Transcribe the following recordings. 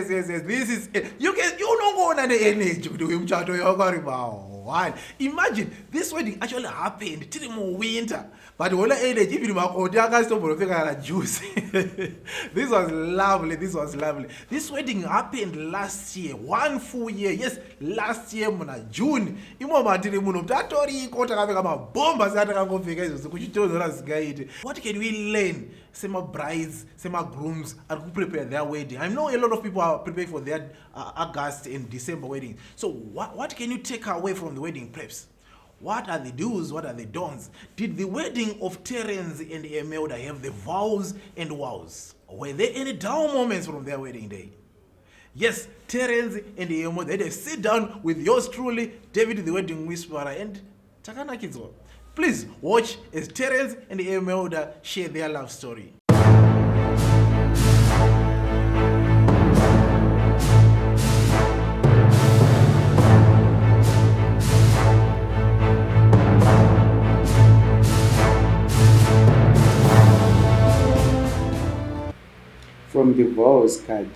This is you don't go on an energy to him chat one. Imagine this wedding actually happened till more winter. But all energy if you are juice. This was lovely. This wedding happened last year, 1 full year. Yes, last year muna June. Imomantiri muno tatori kota kama bomba zata kangofika izo kuchitozora zikaite. What can we learn? Sema brides, sema grooms are who prepare their wedding. I know a lot of people are preparing for their August and December wedding. So what can you take away from the wedding preps? What are the do's? What are the don'ts? Did the wedding of Terrance and Emelda have the vows and wows? Were there any down moments from their wedding day? Yes, Terrance and Emelda had a sit down with yours truly, David the Wedding Whisperer and Takana Kidzo. Please watch as Terrance and Emelda share their love story. From the vows card,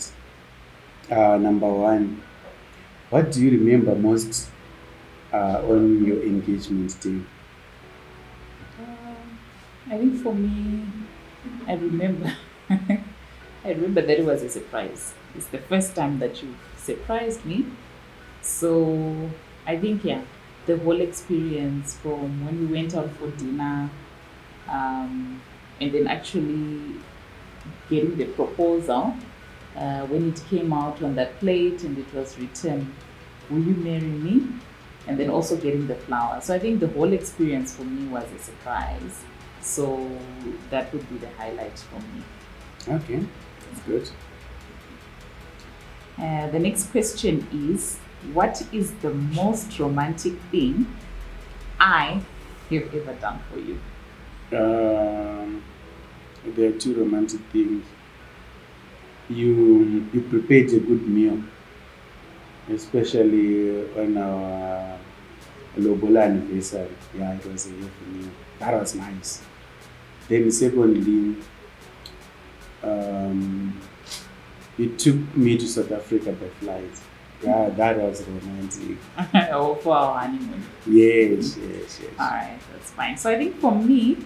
number 1, what do you remember most on your engagement day? I think for me, I remember that it was a surprise. It's the first time that you surprised me. So I think, the whole experience from when we went out for dinner, and then actually getting the proposal, when it came out on that plate and it was written, "Will you marry me?" And then also getting the flowers. So I think the whole experience for me was a surprise. So that would be the highlight for me. Okay, that's good. The next question is, what is the most romantic thing I have ever done for you? There are 2 romantic things. You prepared a good meal, especially on our Lobola anniversary. Yeah, it was a healthy meal. That was nice. Then secondly, you took me to South Africa by flight. Yeah, that was romantic. Oh, for our honeymoon. Yes. All right, that's fine. So I think for me,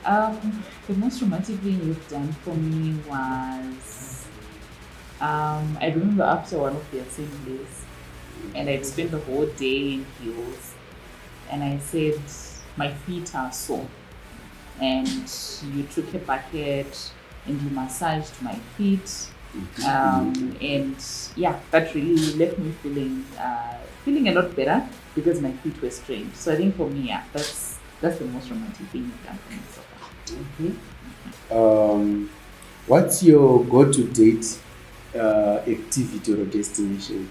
the most romantic thing you've done for me was, I remember after one of the assemblies, and I'd spent the whole day in heels, and I said, my feet are sore. And you took a bucket and you massaged my feet. And that really left me feeling a lot better because my feet were strained. So I think for me, that's the most romantic thing you've done for me so far. What's your go-to date activity or destination?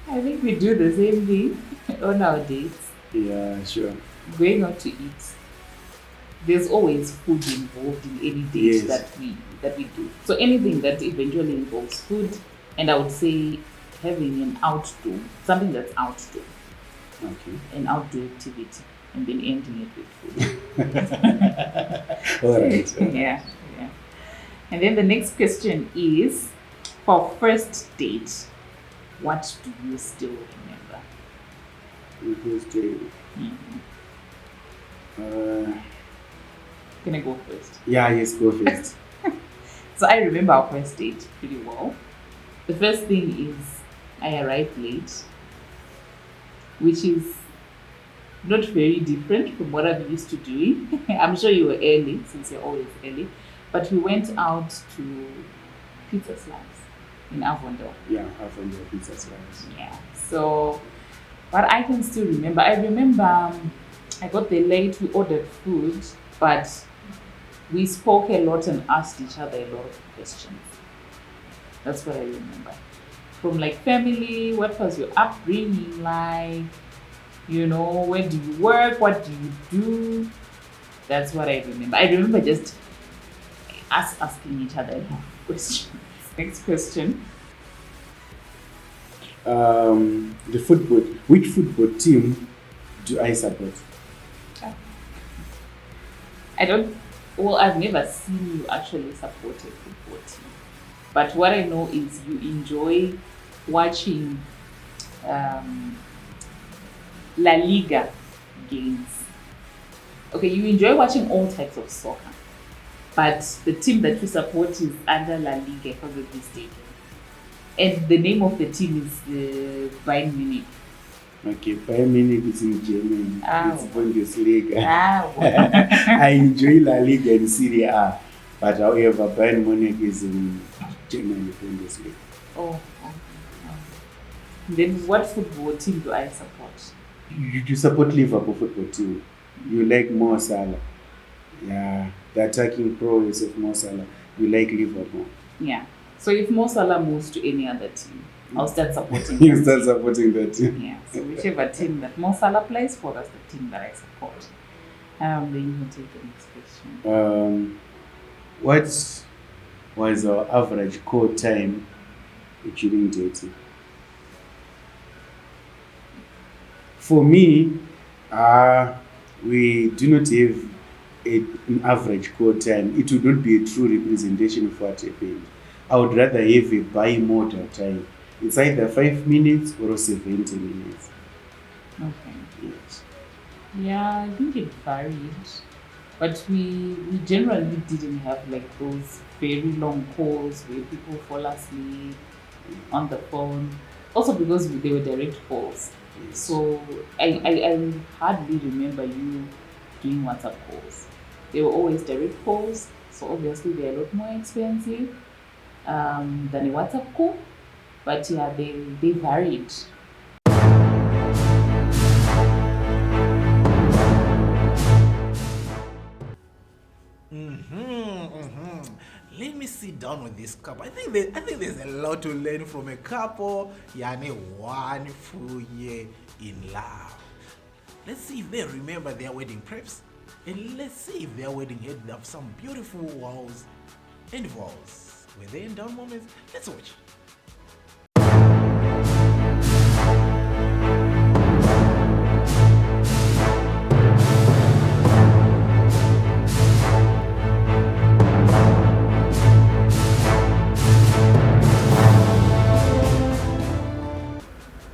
I think we do the same thing on our dates. Yeah, sure. Going out to eat. There's always food involved in any date that we do. So anything that eventually involves food, and I would say having something that's outdoor. Okay. An outdoor activity, and then ending it with food. All right. Yeah. And then the next question is, for first date, what do you still remember? First date. Can I go first? Yeah, yes, go first. So I remember our first date pretty well. The first thing is I arrived late, which is not very different from what I'm used to doing. I'm sure you were early, since you're always early. But we went out to Pizza Slice in Avondale. Yeah, Avondale Pizza Slice. Yeah. So, but I can still remember. I remember I got there late, we ordered food, but we spoke a lot and asked each other a lot of questions. That's what I remember. From like family, what was your upbringing like? You know, where do you work? What do you do? That's what I remember. I remember just us asking each other a lot of questions. Next question. The football. Which football team do I support? I've never seen you actually support a football team. But what I know is you enjoy watching La Liga games. Okay, you enjoy watching all types of soccer, but the team that you support is under La Liga, if I'm not mistaken. And the name of the team is Bayern Munich. Okay, Bayern Munich is in Germany. Ah. It's Bundesliga. Ah, I enjoy La Liga and Serie A, but however, Bayern Munich is in Germany, Bundesliga. oh. Then what football team do I support? You support Liverpool football team. You like Mo Salah. Yeah, the attacking prowess of Mo Salah. You like Liverpool. Yeah. So if Mo Salah moves to any other team, I'll start supporting You that start team. supporting that team. Yeah. So whichever team that Mo Salah plays for, that's the team that I support. Then you can take the next question. What was our average call time during dating? For me, we do not have an average call time. It would not be a true representation of what happened. I would rather have a bimodal time. It's either 5 minutes or 70 minutes. Okay. Yes. Yeah, I think it varied. But we generally didn't have like those very long calls where people fall asleep on the phone. Also because they were direct calls. Yes. So I hardly remember you doing WhatsApp calls. They were always direct calls, so obviously they're a lot more expensive than a WhatsApp call. But yeah, they varied. Let me sit down with this couple. I think there's a lot to learn from a couple. Yani 1 full year in love. Let's see if they remember their wedding preps, and let's see if their wedding had some beautiful vows and vows. Were they in down moments? Let's watch.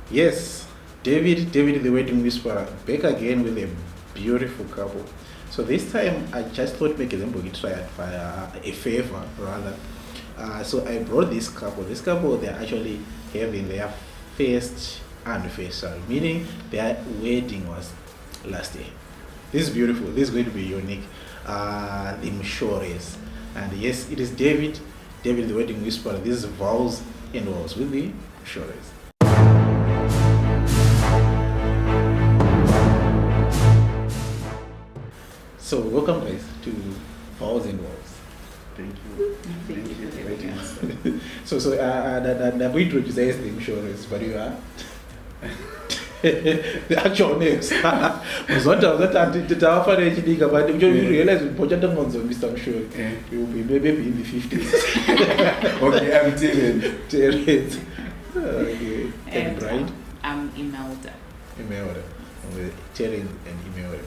Yes, David the wedding whisperer, back again with a beautiful couple. So this time I just thought make example try a favor rather. So I brought this couple. This couple, they're actually having their first anniversary, meaning their wedding was last year. This is beautiful. This is going to be unique. The Mshores. And yes, it is David the wedding whisperer. This is Vows and Vows with the Mshores. So welcome guys to Vows and Vows. Thank you. Thank you for having us. So I'm going to introduce the insurance, but you are the actual names. But you realize important ones of Mr. Mshore. You will be maybe in the 50s. Okay, I'm Terrance. Okay. And Bride. I'm Emelda. Emelda. Terrance and Emelda.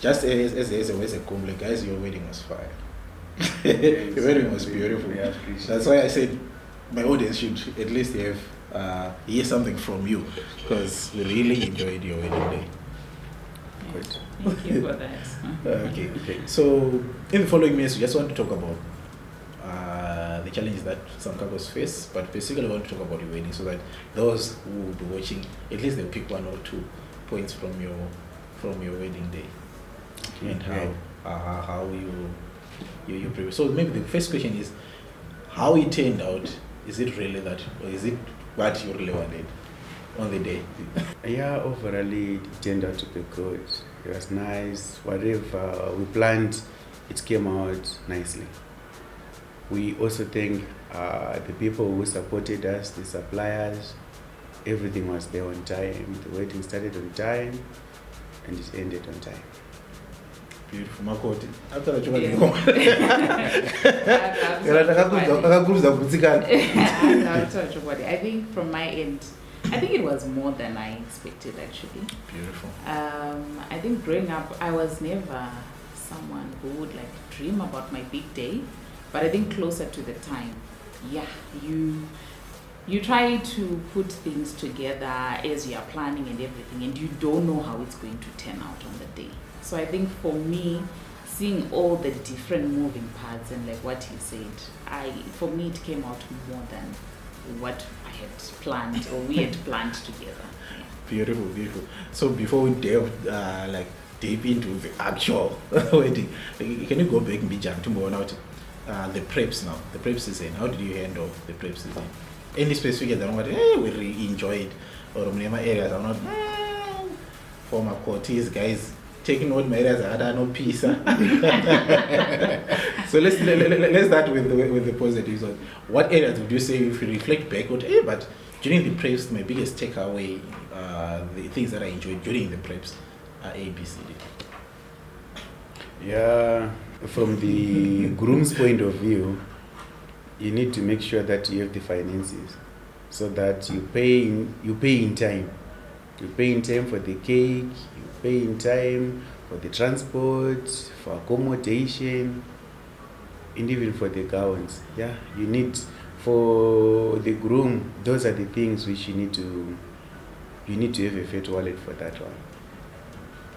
Just as a compliment, guys, your wedding was fire. Your wedding was beautiful. That's why I said my audience should at least have hear something from you, because we really enjoyed your wedding day. Good. Thank you for that. Okay. So in the following minutes, we just want to talk about the challenges that some couples face, but basically we want to talk about your wedding so that those who will be watching, at least they'll pick 1 or 2 points from your wedding day. And how you prepare. So maybe the first question is how it turned out. Is it really that, or is it what you really wanted on the day? Yeah, overall it turned out to be good. It was nice. Whatever we planned, it came out nicely. We also thank the people who supported us, the suppliers. Everything was there on time. The wedding started on time and it ended on time. Beautiful. Makoti. I think from my end, I think it was more than I expected actually. Beautiful. I think growing up, I was never someone who would like dream about my big day, but I think closer to the time, yeah, you try to put things together as you are planning and everything, and you don't know how it's going to turn out on the day. So I think for me, seeing all the different moving parts and like what he said, for me it came out more than what I had planned or we had planned together. Yeah. Beautiful, beautiful. So before we delve deep into the actual wedding, can you go back and be jump to more out the preps now? The prep season. How did you handle the prep season? Any specific that we really enjoyed, or many areas are not former courtees guys taking out my areas I had no peace. So let's start with the positives. What areas would you say if you reflect back? But during the preps, my biggest takeaway, the things that I enjoyed during the preps are A, B, C, D. Yeah, from the groom's point of view, you need to make sure that you have the finances, so that you pay in time. You pay in time for the cake, you pay in time for the transport, for accommodation, and even for the gowns. Yeah, you need, for the groom, those are the things which you need to have a fat wallet for that one.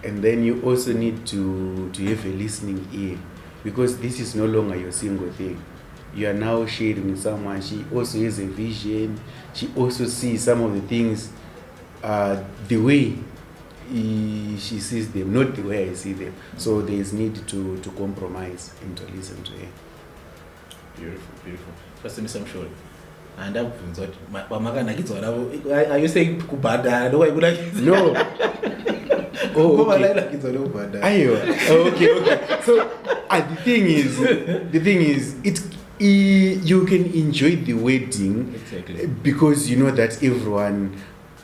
And then you also need to have a listening ear, because this is no longer your single thing. You are now sharing with someone. She also has a vision. She also sees some of the things the way she sees them, not the way I see them. So there is need to compromise and to listen to her. Beautiful, beautiful. First, I'm sure. And are you saying kubada? No. Oh, okay. Okay. So the thing is, you can enjoy the wedding, exactly, because you know that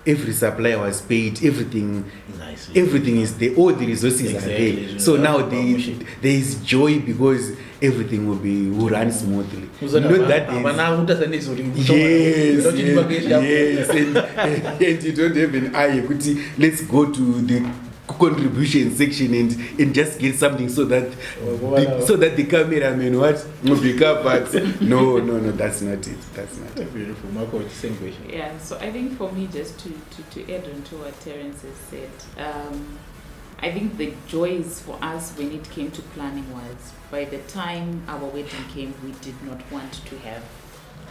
every supplier was paid, everything is there, all the resources are there. So now there is joy, because everything will run smoothly. Not that yes, and you don't have an eye. Let's go to the contribution section and just get something so that the cameraman will be covered. No, that's not it. Beautiful. Marco, same question. Yeah, so I think for me, just to add on to what Terrance has said, I think the joys for us when it came to planning was, by the time our wedding came, we did not want to have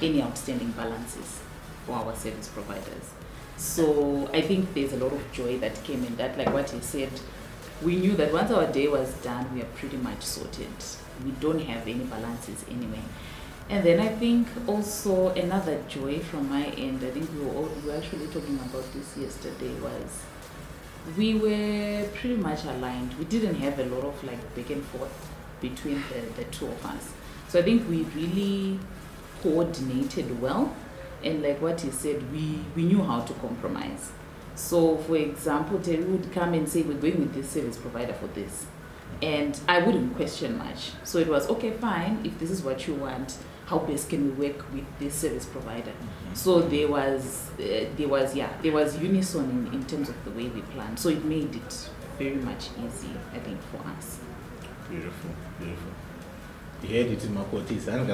any outstanding balances for our service providers. So I think there's a lot of joy that came in that. Like what he said, we knew that once our day was done, we are pretty much sorted. We don't have any balances anyway. And then I think also another joy from my end, I think we were actually talking about this yesterday, was we were pretty much aligned. We didn't have a lot of back and forth between the two of us. So I think we really coordinated well. And like what he said, we knew how to compromise. So for example, Terry would come and say, we're going with this service provider for this. And I wouldn't question much. So it was, okay, fine, if this is what you want, how best can we work with this service provider? Mm-hmm. So there was unison in terms of the way we planned. So it made it very much easy, I think, for us. Beautiful, beautiful. You heard it in Makotis, and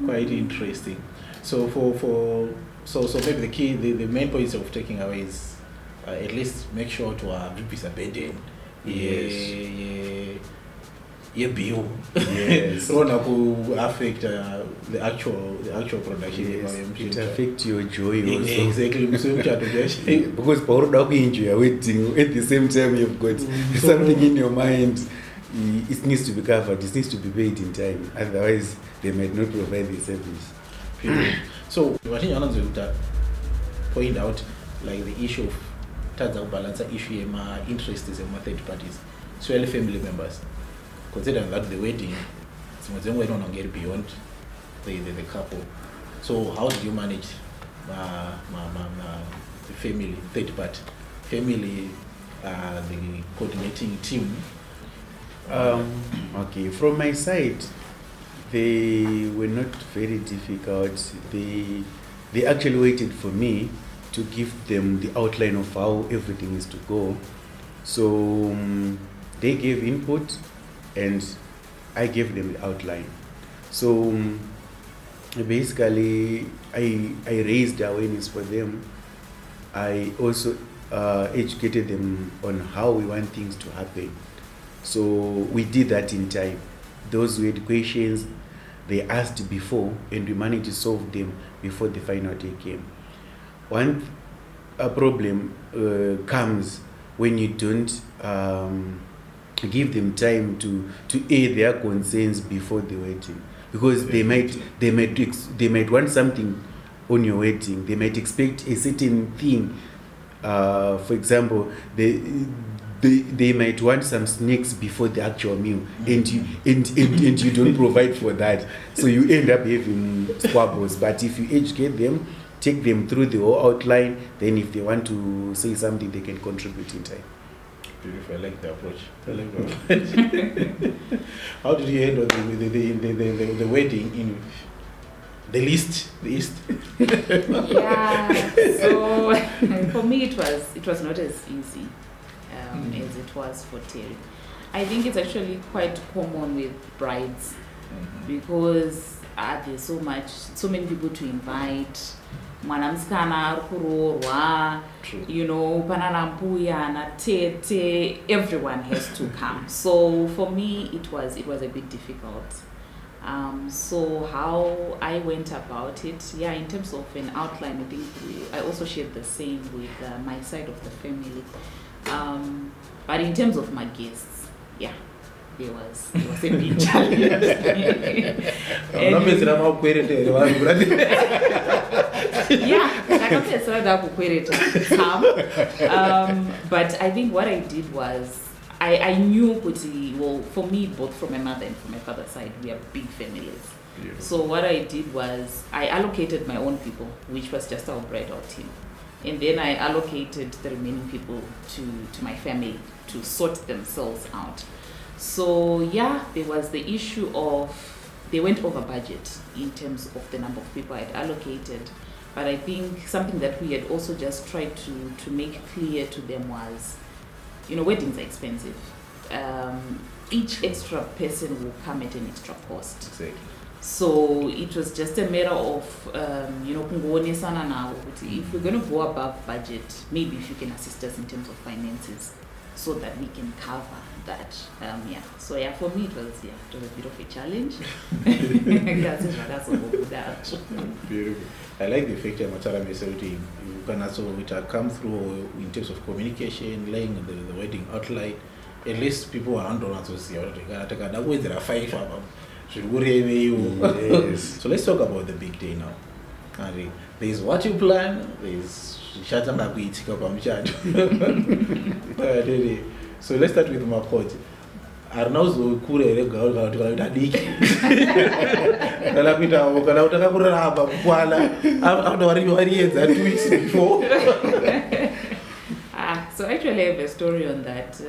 quite interesting. So so maybe the key, the main points of taking away is at least make sure to have a burden. Bill. Yes. Rona could affect the actual production. Yes. It affects your joy also. Exactly. Because for enjoy a wedding, at the same time you've got something in your mind. It needs to be covered. It needs to be paid in time. Otherwise, they might not provide the service. So, what you want to point out, like the issue of tax balance issue, my interest is in third parties, so family members. Considering that the wedding, we don't get beyond the couple. So how did you manage the family, third party, family, the coordinating team? Okay, from my side, they were not very difficult. They actually waited for me to give them the outline of how everything is to go. So they gave input, and I gave them the outline. So basically, I raised awareness for them. I also educated them on how we want things to happen. So we did that in time. Those were the questions they asked before, and we managed to solve them before the final day came. One problem comes when you don't give them time to air their concerns before the wedding, because they might want something on your wedding. They might expect a certain thing. For example, they might want some snacks before the actual meal, and you don't provide for that, so you end up having squabbles. But if you educate them, take them through the whole outline, then if they want to say something, they can contribute in time. Beautiful. I like the approach. How did you handle the wedding in the list? Yeah. So for me, it was not as easy as it was for Terry. I think it's actually quite common with brides because there's so many people to invite. Mwana musikana ari kuroorwa, you know, panana mbuya na tete, everyone has to come. So for me, it was a bit difficult. So how I went about it, in terms of an outline, I think I also shared the same with my side of the family. But in terms of my guests, there was a big challenge. But I think what I did was I knew well, for me, both from my mother and from my father's side, we are big families. Yeah. So what I did was I allocated my own people, which was just our bridal team. And then I allocated the remaining people to my family to sort themselves out. So there was the issue of they went over budget in terms of the number of people I had allocated. But I think something that we had also just tried to make clear to them was, you know, weddings are expensive. Each extra person will come at an extra cost. Exactly. So it was just a matter of, kungonesana now. If we're going to go above budget, maybe if you can assist us in terms of finances, so that we can cover that. So for me it was a bit of a challenge. That's Beautiful. I like the fact that Matara Mesauti, you can also it come through in terms of communication, laying the wedding outline. At least people are under to see that way there are 5 of them. Should worry you. Yes. So let's talk about the big day now. There's what you plan, there's so let's start with Makoti. Arnauzo kure gaul diki. Kalapita ukala kuraba kwala after worry 2 weeks before. So actually I have a story on that.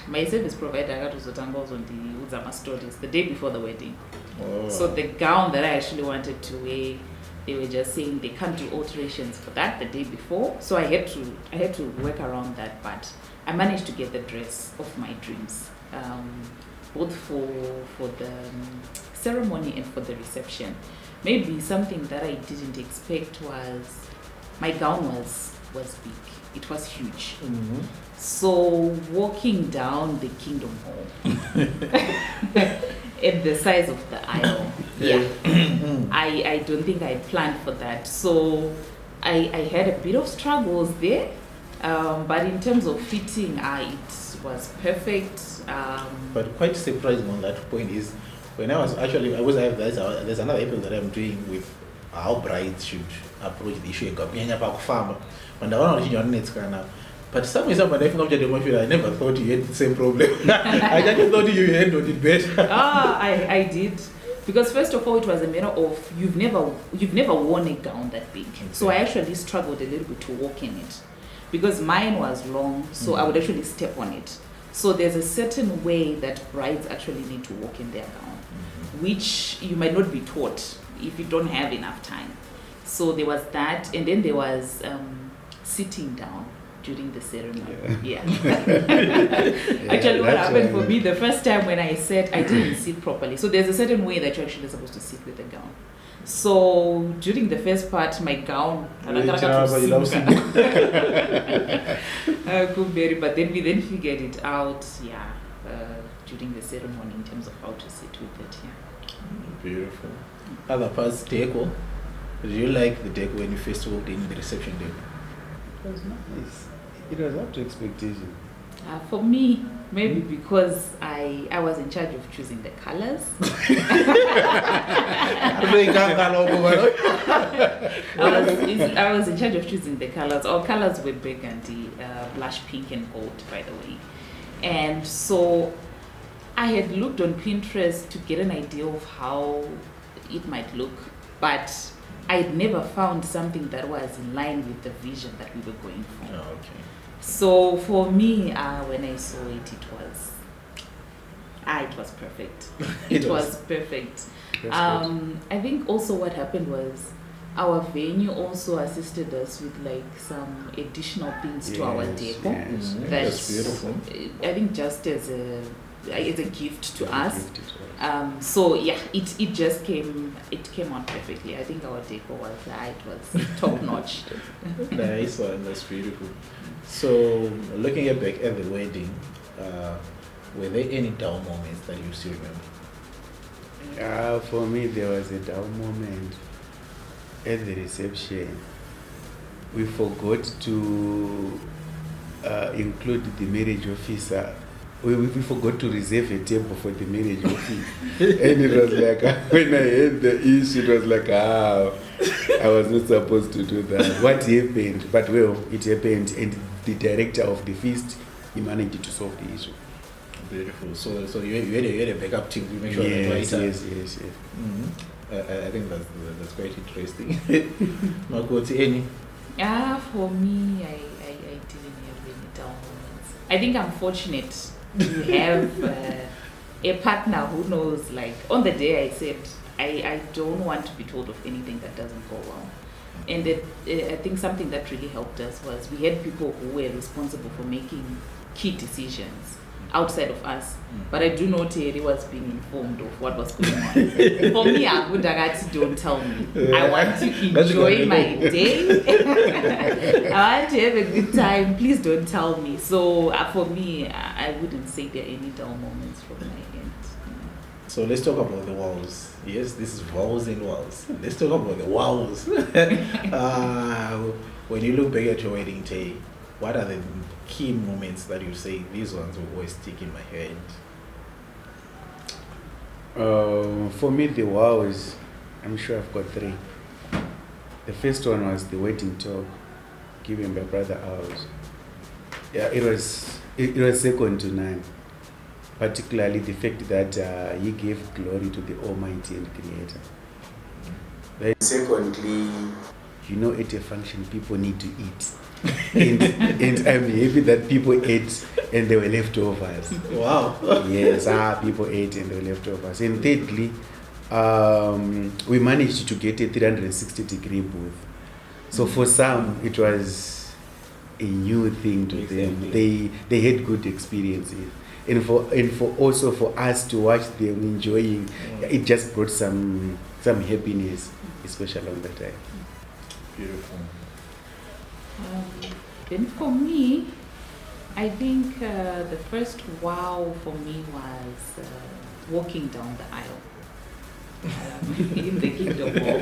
My service provider got to Zotangos on the Uzama stories the day before the wedding. Oh. So the gown that I actually wanted to wear, they were just saying they can't do alterations for that the day before. So I had to work around that, but I managed to get the dress of my dreams, both for the ceremony and for the reception. Maybe something that I didn't expect was my gown was big. It was huge. Mm-hmm. So walking down the Kingdom Hall at the size of the aisle, I don't think I planned for that. So I had a bit of struggles there, but in terms of fitting, it was perfect. But quite surprising on that point is when there's another episode that I'm doing with how brides should approach the issue of farm. But some somebody I never thought you had the same problem. I just thought you handled it better. I did. Because first of all, it was a matter of you've never worn a gown that big. Okay. So I actually struggled a little bit to walk in it. Because mine was long, so I would actually step on it. So there's a certain way that brides actually need to walk in their gown, which you might not be taught if you don't have enough time. So there was that, and then there was sitting down during the ceremony. Yeah. Yeah. Actually, what that's happened why- for me the first time when I sat, I didn't sit properly. So there's a certain way that you're actually supposed to sit with a gown. So during the first part, my gown, but then we then figured it out, during the ceremony in terms of how to sit with it. Yeah. Beautiful. Other parts, deco. Did you like the deco when you first walked in the reception deco? It was nice. It was up to expectation. For me, maybe because I was in charge of choosing the colors. I was in charge of choosing the colors. Our colors were burgundy, blush pink and gold, by the way. And so I had looked on Pinterest to get an idea of how it might look, but I had never found something that was in line with the vision that we were going for. Oh, okay. So for me, when I saw it, it was perfect. It was perfect. I think also what happened was our venue also assisted us with like some additional things to our deco. Yes. That's beautiful. I think just as a gift to us. Gift to us. So yeah, it just came out perfectly. I think our deco was top notch. Nice one, that's beautiful. So looking back at the wedding, were there any down moments that you still remember? For me, there was a down moment at the reception. We forgot to include the marriage officer. We forgot to reserve a table for the marriage officer. And it was like, when I heard the issue, it was like, I was not supposed to do that. What happened? But well, it happened, and the director of the feast, he managed to solve the issue. Beautiful. So you had a backup team to make sure Yes. Mm-hmm. I think that's quite interesting. Makoti, any? For me, I didn't have any down moments. I think I'm fortunate to have a partner who knows, like, on the day I said, I don't want to be told of anything that doesn't go well. And I think something that really helped us was we had people who were responsible for making key decisions outside of us. But I do know Terry was being informed of what was going on. For me, I would don't tell me. I want to enjoy my day. I want to have a good time. Please don't tell me. So for me, I wouldn't say there are any dull moments from my end. So let's talk about the wows. Yes, this is vows and wows. Let's talk about the wows. When you look back at your wedding day, what are the key moments that you say these ones will always stick in my head? For me, the wows, I'm sure I've got 3. The first one was the wedding talk given by Brother Ours. Yeah, it was second to none. Particularly the fact that he gave glory to the Almighty and Creator. Then secondly, at a function, people need to eat. and I'm happy that people ate and they were leftovers. Wow. Yes, people ate and they were leftovers. And thirdly, we managed to get a 360-degree booth. So for some, it was a new thing to them. They had good experiences. And for also for us to watch them enjoying, it just brought some happiness, especially on that time. Beautiful. Then for me, I think the first wow for me was walking down the aisle in the Kingdom Hall.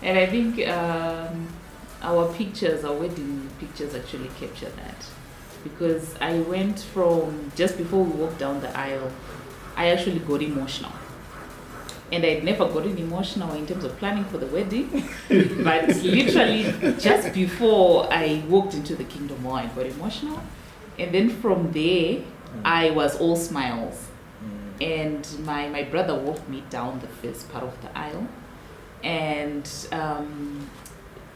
And I think our wedding pictures actually capture that. Because I went from, just before we walked down the aisle, I actually got emotional. And I'd never gotten emotional in terms of planning for the wedding. But literally, just before I walked into the Kingdom Hall, I got emotional. And then from there, I was all smiles. And my brother walked me down the first part of the aisle. And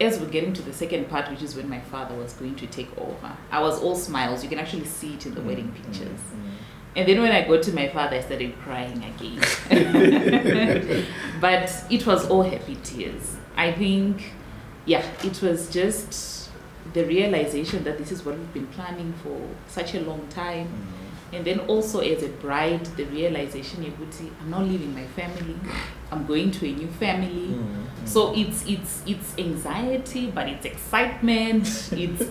as we're getting to the second part, which is when my father was going to take over, I was all smiles. You can actually see it in the wedding pictures. And then when I got to my father, I started crying again. But it was all happy tears. I think, it was just the realization that this is what we've been planning for such a long time. And then also as a bride, the realization I'm not leaving my family, I'm going to a new family. So it's anxiety, but it's excitement.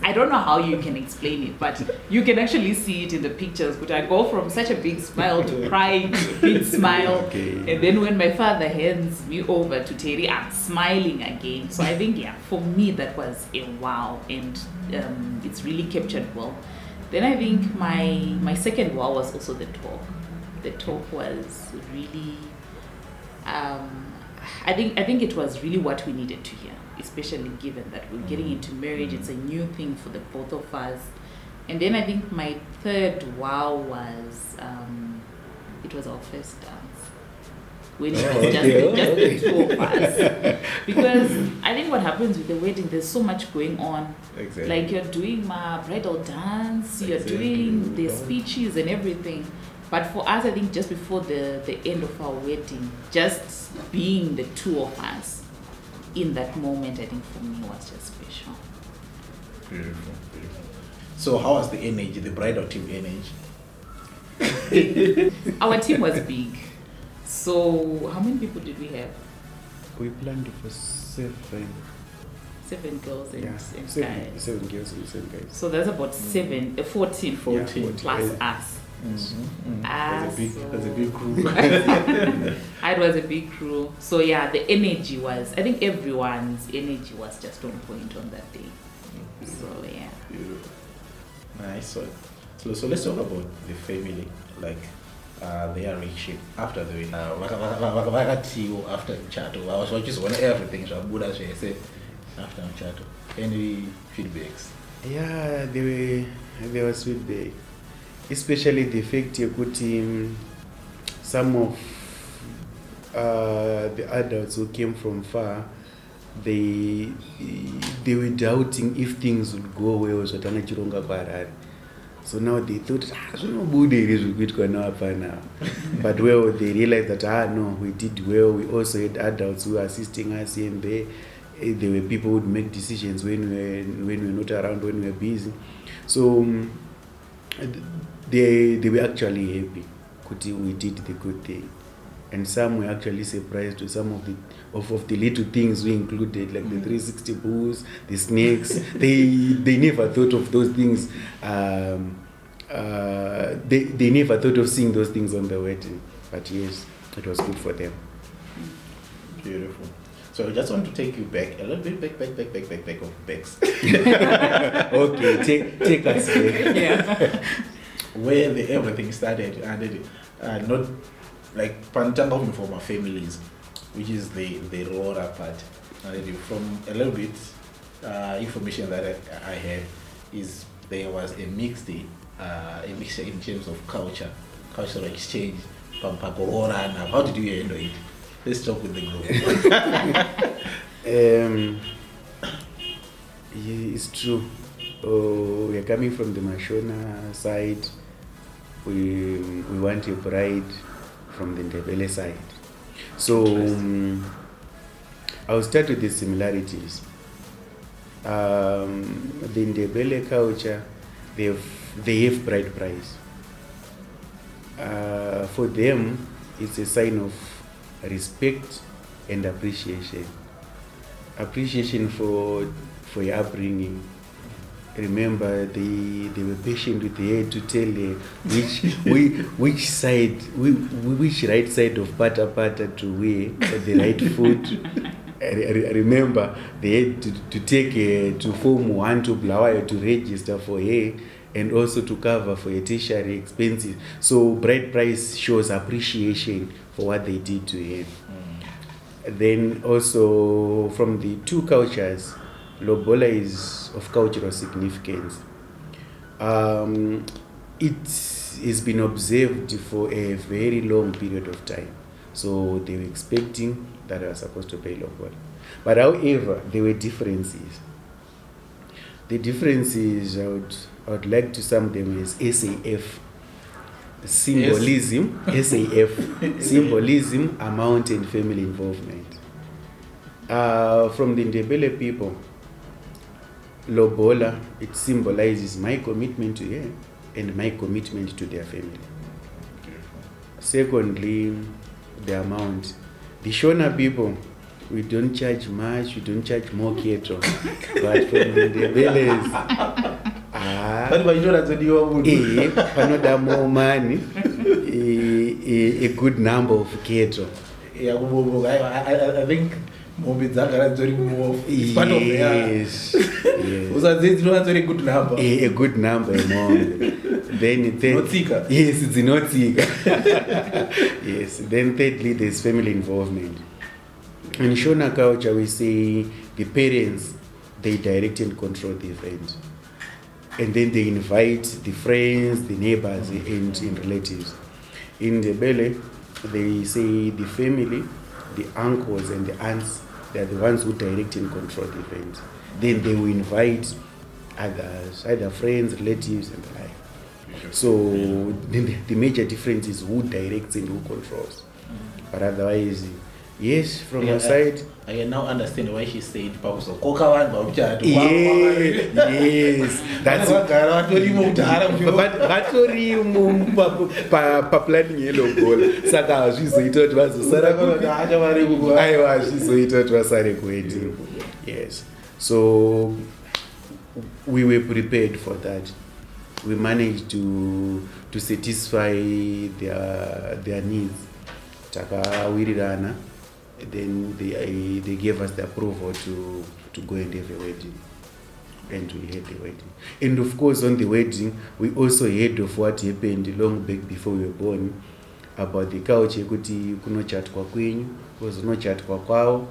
I don't know how you can explain it, but you can actually see it in the pictures. But I go from such a big smile to crying to a big smile. And then when my father hands me over to Terry, I'm smiling again. So I think, for me that was a wow, and it's really captured well. Then I think my second wow was also the talk. The talk was really, I think it was really what we needed to hear, especially given that we're getting into marriage. It's a new thing for the both of us. And then I think my third wow was, it was our first dance. When it was just the two of us. Because I think what happens with the wedding, there's so much going on. Exactly. Like you're doing my bridal dance, you're doing the speeches and everything. But for us, I think just before the end of our wedding, just being the two of us in that moment, I think for me was just special. Beautiful, beautiful. So how was the energy, the bridal team energy? Our team was big. So how many people did we have? We planned for 7. 7 girls and, and seven, guys. 7 girls and 7 guys. So that's about 14 plus us. That's a big crew. It was a big crew. So the energy was, I think everyone's energy was just on point on that day. So Beautiful. Nice one. So let's talk about the family, like their relationship after the wedding. After the chat, I was just on everything. So I'm good as I said after the chat. Any feedbacks? Yeah, there was feedback, especially the fact that some of the adults who came from far, they were doubting if things would go well. So now they thought, now. But well, they realized that, no, we did well. We also had adults who were assisting us here and there. There were people who would make decisions when we were not around, when we were busy. So they were actually happy. We did the good thing. And some were actually surprised to some of the little things we included, like the 360 bulls, the snakes. They never thought of those things. They never thought of seeing those things on the wedding. But yes, it was good for them. Beautiful. So I just want to take you back a little bit, back of backs. Okay, take us back. yeah. Where everything started, and not like Pantang for my families, which is the Rora part. And from a little bit information that I had is there was a mixture in terms of cultural exchange. How did you handle it? Let's talk with the group. Yeah, it's true. We are coming from the Mashona side. We want a bride from the Ndebele side. So I'll start with the similarities. The Ndebele culture, they have bride price. For them, it's a sign of respect and appreciation. Appreciation for your upbringing. Remember, they were patient with the head to tell which right side of pata to wear for the right foot. Remember, they had to take to form one to blower to register for hair and also to cover for a tertiary expenses. So bride price shows appreciation for what they did to him. Then also from the two cultures, Lobola is of cultural significance. It has been observed for a very long period of time. So they were expecting that I was supposed to pay Lobola. But however, there were differences. The differences, I would like to sum them as SAF. Symbolism, SAF, symbolism, amount, and family involvement. From the Ndebele people, lobola, it symbolizes my commitment to her and my commitment to their family. Secondly, the amount. The Shona people, we don't charge much, we don't charge more keto. But from the Ndebeles, But by you, that's what you want. panoda more money, a good number of keto. Yeah, I think Mobi Zagara is very more. It's part of the Yes. Yes. Very good number. A good number among. Then Not seeker. Yes, it's not seeker. Yes. Then thirdly, there's family involvement. In Shona culture, we say the parents, they direct and control the event. And then they invite the friends, the neighbors, and relatives. In the Bele, they say the family, the uncles and the aunts, they are the ones who direct and control the event. Then they will invite others, either friends, relatives, and the like. So the major difference is who directs and who controls. But otherwise, yes, from our side. I can now understand why she said Pauso Kokawan Baucha. Yes, that's But planning yellow ball. Saka zvizoita kuti vazosara aiwa zvizoita kuti vasare kuwedding. Yes, so we were prepared for that. We managed to satisfy their needs. Takawirirana. Then they gave us the approval to go and have a wedding. And we had the wedding. And of course, on the wedding, we also heard of what happened long back before we were born, about the culture, kuti kunochatwa kwenyu, kuzonochatwa kwawo.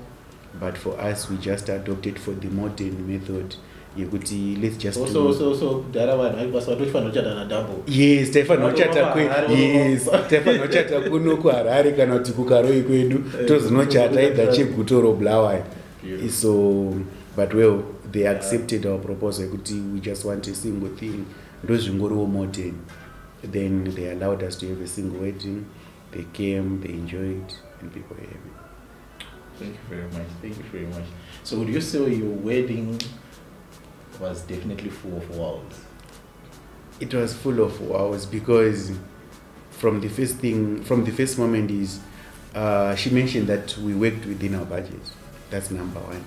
But for us, we just adopted for the modern method. Let's just so Darawan was what which double. Yes, Stefano chata yes, Stefano chata kuno ku Harare kana kuti kukaroi kwedu tozonochata ida chegutoro blawa. So but well, they accepted our proposal kuti we just want a single thing, ndozvingoriwo modern. Then they allowed us to have a single wedding. They came, they enjoyed, and people were happy. Thank you very much. Thank you very much. So would you say your wedding was definitely full of wows? It was full of wows because from the first moment is she mentioned that we worked within our budget. That's number one.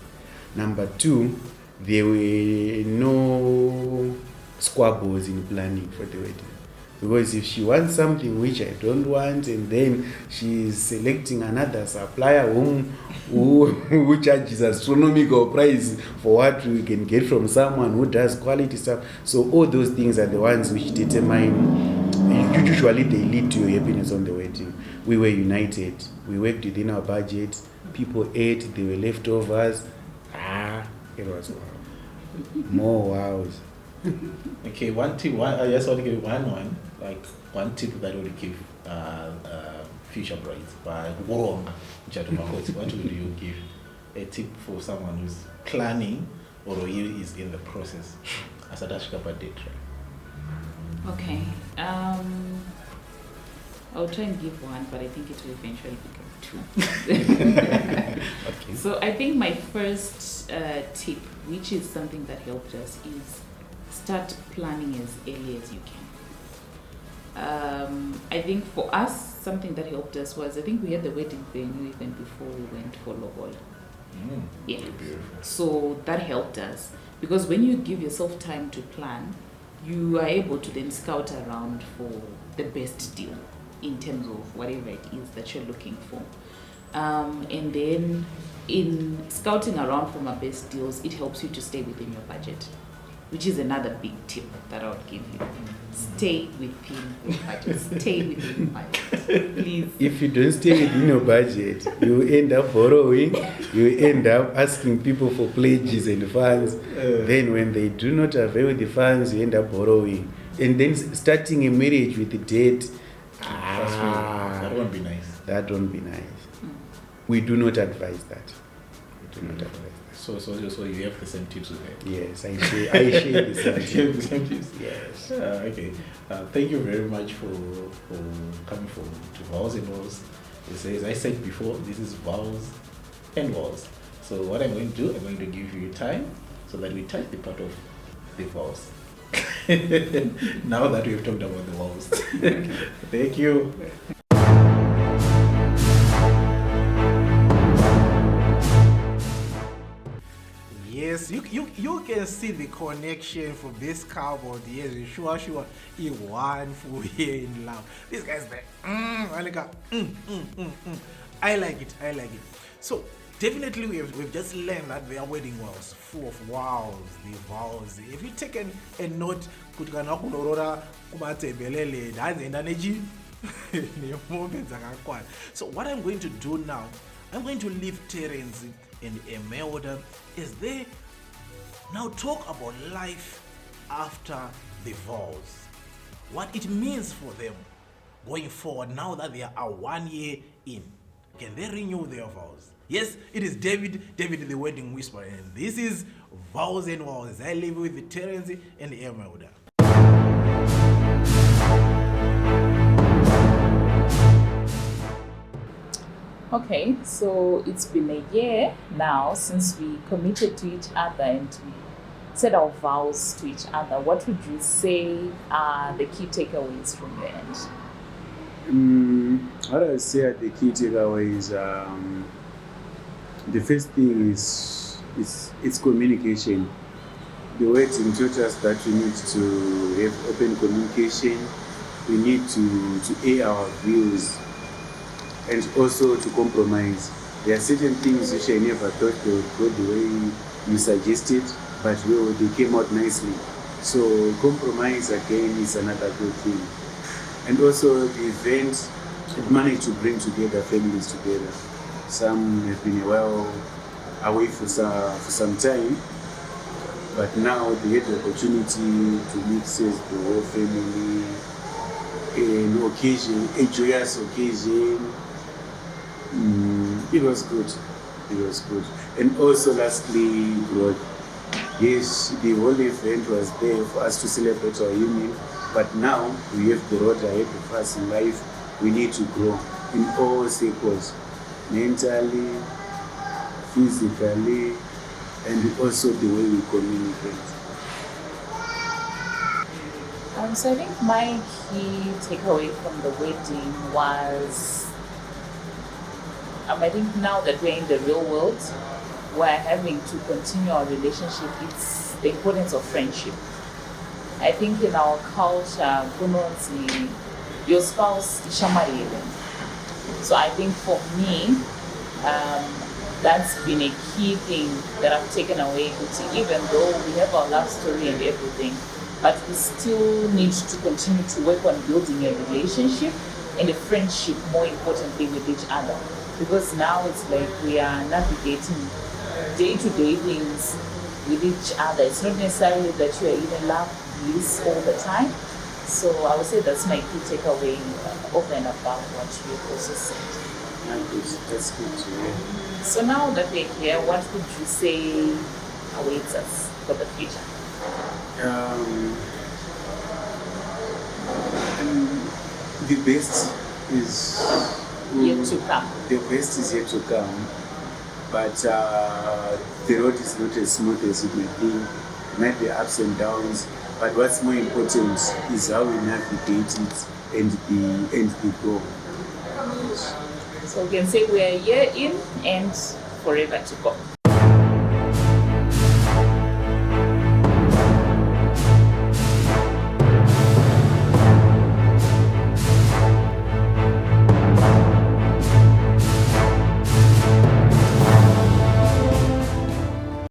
Number two, there were no squabbles in planning for the wedding. Because if she wants something which I don't want, and then she's selecting another supplier who charges astronomical price for what we can get from someone who does quality stuff. So all those things are the ones which determine, usually they lead to your happiness on the wedding. We were united. We worked within our budget. People ate. There were leftovers. It was wow. More wows. Okay, one tip. I just want to give one. Like one tip that would give future brides by what would you give a tip for someone who's planning or is in the process as a dashkapa date? Okay. I'll try and give one, but I think it will eventually become two. Okay. So I think my first tip, which is something that helped us, is start planning as early as you can. I think for us, something that helped us was, I think we had the wedding venue even before we went for Lobola. Yeah. So that helped us, because when you give yourself time to plan, you are able to then scout around for the best deal in terms of whatever it is that you're looking for. And then in scouting around for my best deals, it helps you to stay within your budget, which is another big tip that I would give you. Stay within your budget. Stay within your budget, please. If you don't stay within your budget, you end up borrowing, you end up asking people for pledges and funds. Then when they do not avail the funds, you end up borrowing. And then starting a marriage with the debt, that won't be nice. That won't be nice. We do not advise that. We do not advise that. So you have the same tips with her? Yes, I share the same The same tips? Yes. Okay. Thank you very much for coming to Vows and Vows. As I said before, this is Vows and Vows. So what I'm going to do, I'm going to give you time so that we touch the part of the vows. Now that we've talked about the vows. Thank you. Yes, you can see the connection from this couple. Yes, sure, in one full year in love. This guy's like, I like it. So definitely we've just learned that their wedding was full of wows, the vows. If you take a note, kuti kana kunorora kumatebelele, that's energy. So what I'm going to do now, I'm going to leave Terrance and Emelda as they now talk about life after the vows. What it means for them going forward now that they are 1 year in. Can they renew their vows? Yes, it is David the wedding whisperer, and this is Vows and Vows. I live with Terrance and Emelda. Okay, so it's been a year now since we committed to each other and we said our vows to each other. What would you say are the key takeaways from your end? What I would say are the key takeaways, the first thing is it's communication. The wedding taught us that we need to have open communication. We need to air our views and also to compromise. There are certain things which I never thought they would go the way you suggested, but they came out nicely. So compromise again is another good thing. And also the event, it managed to bring together families together. Some have been a while away for some time, but now they had the opportunity to meet the whole family, an occasion, a joyous occasion. It was good. And also lastly, God, yes, the whole event was there for us to celebrate our union, but now we have the road ahead of us in life. We need to grow in all circles, mentally, physically, and also the way we communicate. So I think my key takeaway from the wedding was, I think now that we're in the real world, we're having to continue our relationship. It's the importance of friendship. I think in our culture, your spouse is shamarele. So I think for me, that's been a key thing that I've taken away. Even though we have our love story and everything, but we still need to continue to work on building a relationship and a friendship, more importantly, with each other. Because now it's like we are navigating day-to-day things with each other. It's not necessarily that you are in love, bliss all the time. So I would say that's my key takeaway over and above what you also said. That's good to hear. So now that we're here, what would you say awaits us for the future? The best is Yet to come. The best is yet to come, but the road is not as smooth as it may be. There might be ups and downs, but what's more important is how we navigate it and the goal. So we can say we are a year in and forever to go.